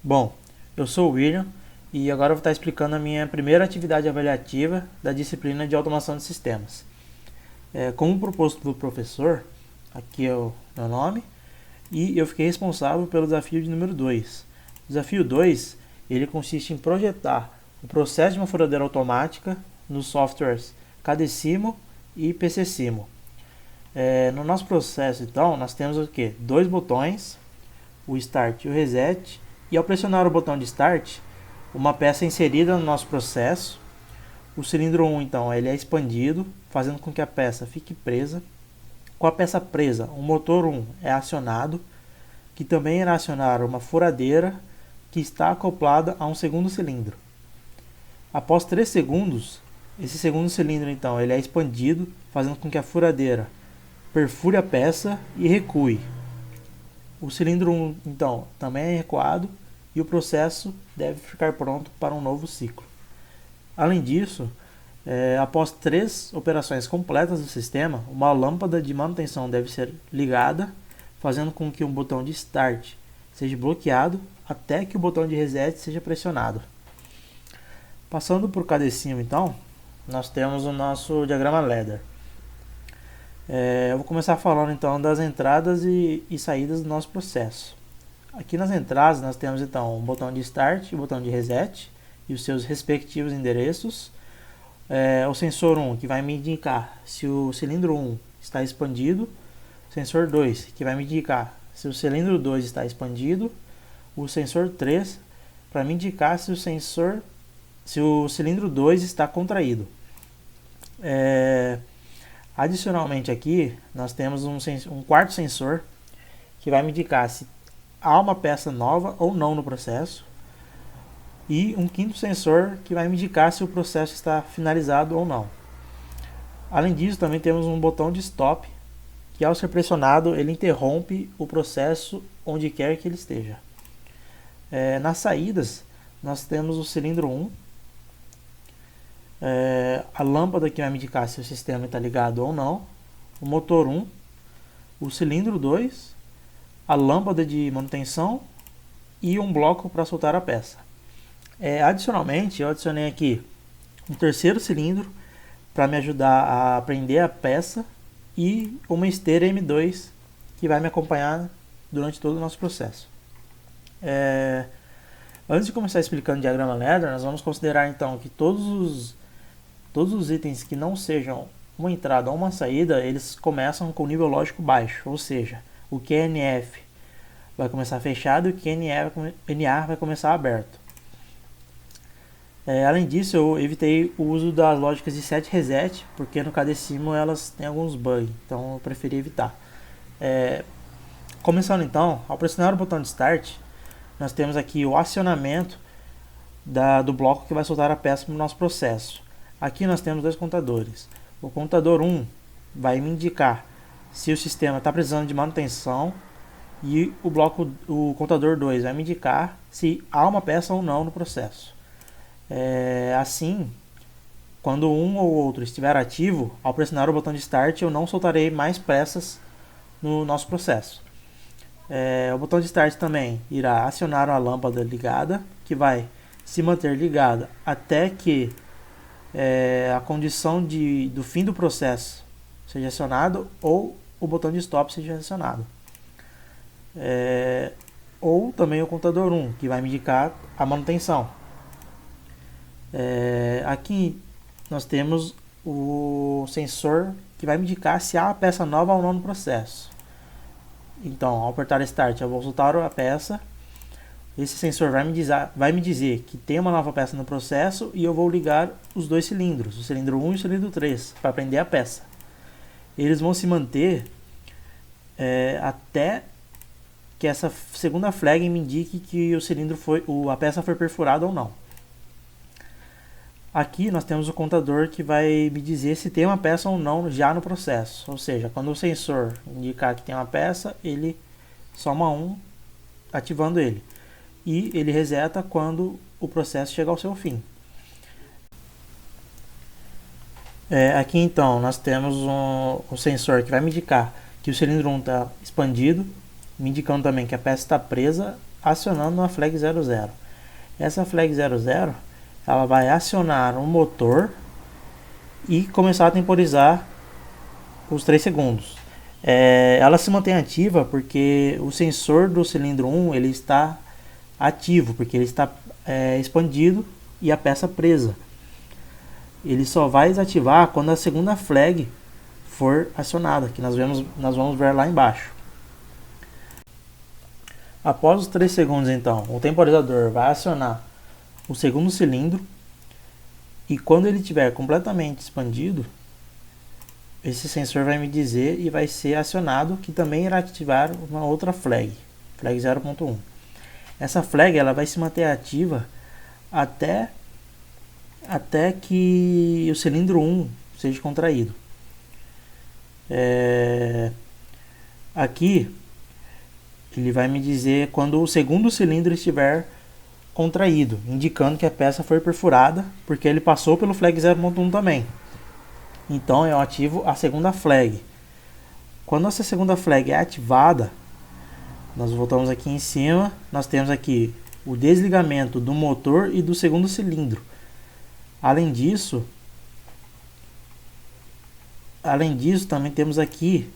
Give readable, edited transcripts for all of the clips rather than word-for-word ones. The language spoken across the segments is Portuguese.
Bom, eu sou o William e agora eu vou estar explicando a minha primeira atividade avaliativa da disciplina de automação de sistemas. Como proposto pelo professor, aqui é o meu nome, e eu fiquei responsável pelo desafio de número 2. O desafio 2, ele consiste em projetar o processo de uma furadeira automática nos softwares Cadecimo e PCSimo. No nosso processo, então, nós temos o quê? Dois botões, o Start e o Reset, e ao pressionar o botão de Start, uma peça é inserida no nosso processo. O cilindro 1, então, ele é expandido, fazendo com que a peça fique presa. Com a peça presa, o motor 1 é acionado, que também irá acionar uma furadeira que está acoplada a um segundo cilindro. Após 3 segundos, esse segundo cilindro, então, ele é expandido, fazendo com que a furadeira perfure a peça e recue. O cilindro 1, então, também é recuado e o processo deve ficar pronto para um novo ciclo. Além disso, após 3 operações completas do sistema, uma lâmpada de manutenção deve ser ligada, fazendo com que o botão de Start seja bloqueado até que o botão de Reset seja pressionado. Passando por Cadecimo, então, nós temos o nosso diagrama ladder. Eu vou começar falando então das entradas e saídas do nosso processo. Aqui nas entradas nós temos então o botão de Start e o botão de Reset e os seus respectivos endereços. O sensor 1 que vai me indicar se o cilindro 1 está expandido, o sensor 2 que vai me indicar se o cilindro 2 está expandido, o sensor 3 para me indicar se o cilindro 2 está contraído. Adicionalmente aqui, nós temos um quarto sensor que vai me indicar se há uma peça nova ou não no processo. E um quinto sensor que vai me indicar se o processo está finalizado ou não. Além disso, também temos um botão de stop, que ao ser pressionado, ele interrompe o processo onde quer que ele esteja. Nas saídas, nós temos o cilindro 1, a lâmpada que vai me indicar se o sistema está ligado ou não, o motor 1, o cilindro 2, a lâmpada de manutenção e um bloco para soltar a peça. Adicionalmente, eu adicionei aqui um terceiro cilindro para me ajudar a prender a peça e uma esteira M2 que vai me acompanhar durante todo o nosso processo. Antes de começar explicando o diagrama ladder, nós vamos considerar então que todos os itens que não sejam uma entrada ou uma saída, eles começam com nível lógico baixo, ou seja, o QNF vai começar fechado e o QNA vai começar aberto. Além disso, eu evitei o uso das lógicas de set reset, porque no Cadecimo elas têm alguns bugs, então eu preferi evitar. Começando então, ao pressionar o botão de Start, nós temos aqui o acionamento do bloco que vai soltar a peça no nosso processo. Aqui nós temos dois contadores. O contador 1 vai me indicar se o sistema está precisando de manutenção e o contador 2 vai me indicar se há uma peça ou não no processo. Assim, quando um ou outro estiver ativo, ao pressionar o botão de Start eu não soltarei mais peças no nosso processo. O botão de Start também irá acionar uma lâmpada ligada, que vai se manter ligada até que a condição do fim do processo seja acionado ou o botão de stop seja acionado. Ou também o contador 1, que vai me indicar a manutenção. Aqui nós temos o sensor que vai me indicar se há uma peça nova ou não no processo. Então, ao apertar Start, eu vou soltar a peça. Esse sensor vai me dizer que tem uma nova peça no processo e eu vou ligar os dois cilindros, o cilindro 1 e o cilindro 3, para prender a peça. Eles vão se manter até que essa segunda flag me indique que a peça foi perfurada ou não. Aqui nós temos o contador que vai me dizer se tem uma peça ou não já no processo. Ou seja, quando o sensor indicar que tem uma peça, ele soma 1, ativando ele. E ele reseta quando o processo chega ao seu fim. Aqui então nós temos um sensor que vai me indicar que o cilindro 1 está expandido, me indicando também que a peça está presa acionando uma flag 00. Essa flag 00 ela vai acionar o motor e começar a temporizar os 3 segundos. Ela se mantém ativa porque o sensor do cilindro 1 ele está ativo, porque ele está expandido e a peça presa. Ele só vai desativar quando a segunda flag for acionada, que nós vamos ver lá embaixo. Após os 3 segundos, então, o temporizador vai acionar o segundo cilindro e quando ele estiver completamente expandido, esse sensor vai me dizer e vai ser acionado, que também irá ativar uma outra flag 0.1. Essa flag ela vai se manter ativa até que o cilindro 1 seja contraído. Aqui ele vai me dizer quando o segundo cilindro estiver contraído, indicando que a peça foi perfurada, porque ele passou pelo flag 0.1 também. Então eu ativo a segunda flag. Quando essa segunda flag é ativada, nós voltamos aqui em cima, nós temos aqui o desligamento do motor e do segundo cilindro. Além disso, também temos aqui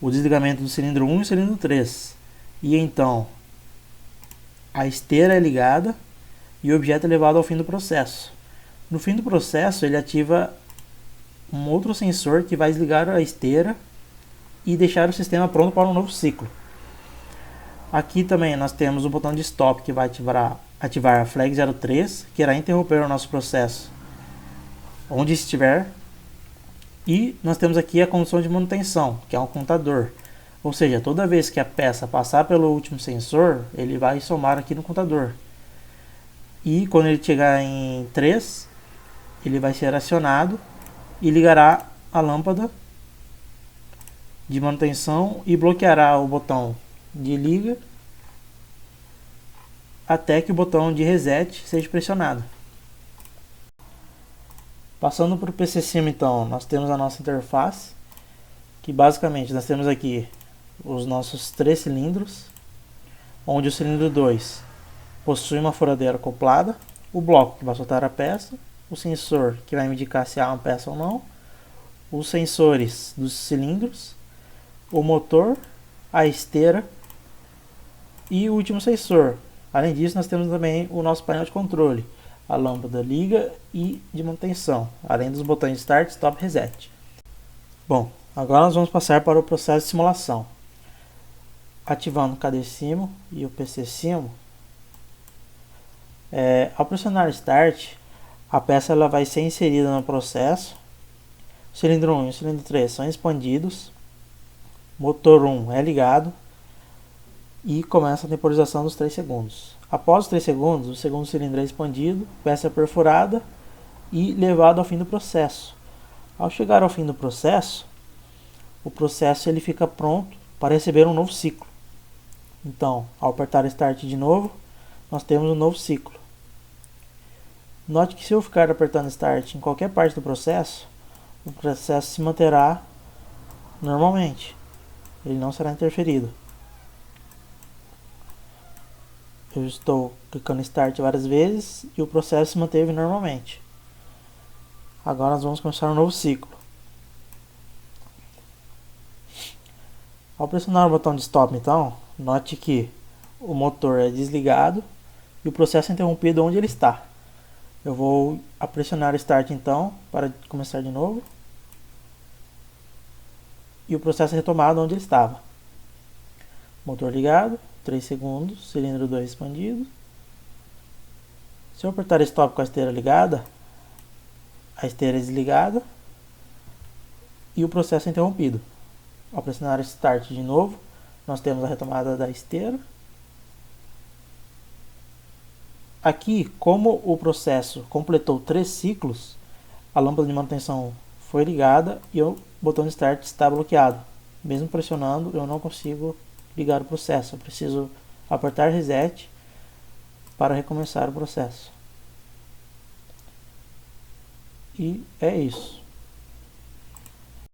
o desligamento do cilindro 1 e cilindro 3. E então, a esteira é ligada e o objeto é levado ao fim do processo. No fim do processo, ele ativa um outro sensor que vai desligar a esteira e deixar o sistema pronto para um novo ciclo. Aqui também nós temos o botão de stop que vai ativar a flag 03, que irá interromper o nosso processo onde estiver. E nós temos aqui a condição de manutenção, que é um contador. Ou seja, toda vez que a peça passar pelo último sensor, ele vai somar aqui no contador. E quando ele chegar em 3, ele vai ser acionado e ligará a lâmpada de manutenção e bloqueará o botão de liga até que o botão de reset seja pressionado. Passando para o PC Sim, então, nós temos a nossa interface, que basicamente nós temos aqui os nossos 3 cilindros, onde o cilindro 2 possui uma furadeira acoplada, o bloco que vai soltar a peça, o sensor que vai me indicar se há uma peça ou não, os sensores dos cilindros, o motor, a esteira e o último sensor. Além disso, nós temos também o nosso painel de controle, a lâmpada liga e de manutenção, além dos botões de Start, Stop, Reset. Bom, agora nós vamos passar para o processo de simulação. Ativando o KD Simo e o PC Simo, ao pressionar Start, a peça ela vai ser inserida no processo. O cilindro 1 e o cilindro 3 são expandidos, motor 1 é ligado e começa a temporização dos 3 segundos. Após os 3 segundos, o segundo cilindro é expandido, peça é perfurada e levado ao fim do processo. Ao chegar ao fim do processo, o processo ele fica pronto para receber um novo ciclo. Então, ao apertar Start de novo, nós temos um novo ciclo. Note que se eu ficar apertando Start em qualquer parte do processo, o processo se manterá normalmente. Ele não será interferido. Eu estou clicando Start várias vezes e o processo se manteve normalmente. Agora nós vamos começar um novo ciclo. Ao pressionar o botão de Stop, então, note que o motor é desligado e o processo é interrompido onde ele está. Eu vou pressionar Start, então, para começar de novo. E o processo é retomado onde ele estava. Motor ligado, 3 segundos, cilindro 2 expandido. Se eu apertar Stop com a esteira ligada, a esteira é desligada e o processo é interrompido. Ao pressionar Start de novo, nós temos a retomada da esteira. Aqui, como o processo completou 3 ciclos, a lâmpada de manutenção foi ligada e o botão de Start está bloqueado. Mesmo pressionando, eu não consigo ligar o processo. Eu preciso apertar Reset para recomeçar o processo. E é isso.